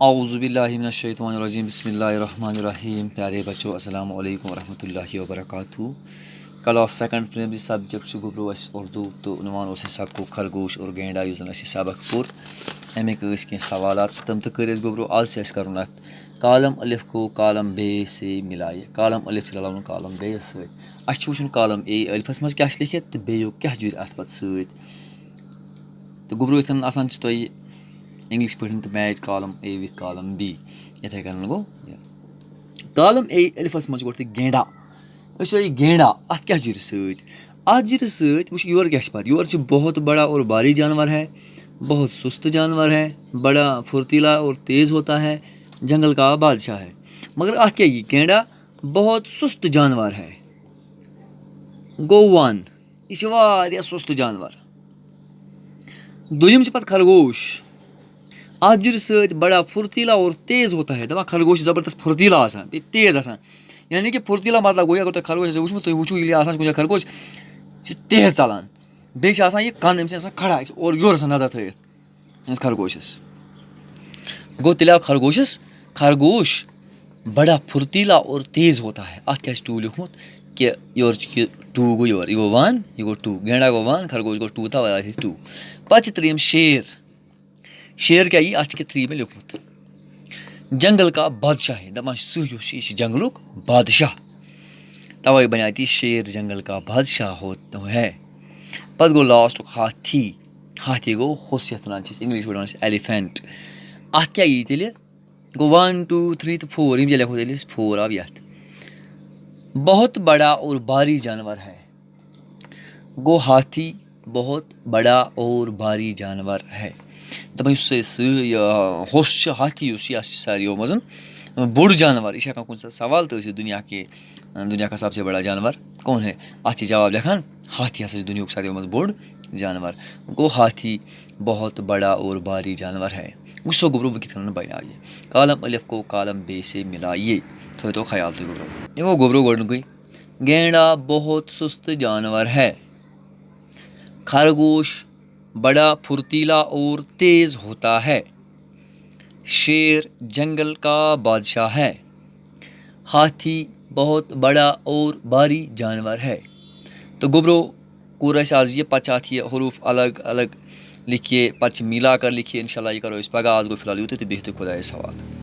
औज़ुबिल्लाहि मिनश्शैतानिर्रजीम बिस्मिल्लाहिर्रहमानिर्रहीम। प्यारे बच्चों, अस्सलाम वालेकुम वरहमतुल्लाहि वबरकातुहू। क्लास सेकंड प्राइमरी सब्जेक्ट गुब्रो उर्दू तो उनवान सबको खरगोश और गेंडा युस जन सबक पुर अमिक कह सवाल तम तो कर गुब्रो आज कर कालम अलिफ को कालम बे से मिलाइए। कालम अलिफ से रलाउन कालम बे सच वुचन कालम ए अलिफस मज क्या लिखित तो बे क्या जुर अत पे सत तो गुब्रो तुम इंग्लिश पे तो match column A with column B इथे कन गो कालम ए अलिफस मज गो गेंडा गेंडा अत क्या जुर सत वुच योर क्या पे योर बहुत बड़ा और भारी जानवर है, बहुत सुस्त जानवर है, बड़ा फुर्तीला और तेज़ होता है, जंगल का बादशाह है। मगर अत क्या गेंडा बहुत सुस्त जानवर है। गो वन यह सुस्त जानवर। दुयम पे खरगोश अत जुर सत बड़ा फुर्तीला और तेज़ होता है। दपा खरगोश ज़बरदस्त फुर्तीला आसान तेज़ आसान, यानी कि फुर्तीला मतलब गो अगर खरगोश वो तुम वो कुछ खरगोश तेज़ चलान बे यह कन अम्स खड़ा और योर नजर थत खरगोशस गो तेल खरगोशस खरगोश बड़ा फुर्तीला और तेज़ होता है। अत क्या टू लिखमुत कि योर टू गो योर यह गो वन यह गो टू गेंडा गो वन खरगोश गो टू तवा टू पे त्रीम शेर। शेर क्या अत थ्री में लिखमुत जंगल का बादशाह है। दपान सह जंगलुक बादशाह तवे बना शेर जंगल का बादशाह होता है। पत गो लास्ट हाथी। हाथी गो होस इंग्लिश पे एलिफेंट। अत क्या तेल गो 1 2 3 तो 4 यम लिखो तेल 4 आव ये बहुत बड़ा और भारी जानवर है। गो हाथी बहुत बड़ा और भारी जानवर है। दपान होश हाथी सारियों मज बोड़ जानवर यह कुछ सवाल तो दुनिया का सबसे बड़ा जानवर कौन है। अत जवाब लिखान हाथी हसा दुनिया सारियों मज बोड़ जानवर। गो हाथी बहुत बड़ा और भारी जानवर है। गुस्सो गुब्रो कित बनाइए कालम अलिफ को कालम बे से मिलाइए। थो तो ख्याल तो गुब्रो यो गुब्रो गोडनुक गेंडा बहुत सुस्त जानवर है। खरगोश बड़ा फुर्तीला और तेज़ होता है। शेर जंगल का बादशाह है। हाथी बहुत बड़ा और भारी जानवर है। तो गुब्रो कोर आज ये पचा हरूफ अलग अलग लिखिए पच मिला कर लिखिए। इंशाल्लाह ये करो इस पगा आज गो फिलहाल यूत तो बेहतर खुदा सवाल।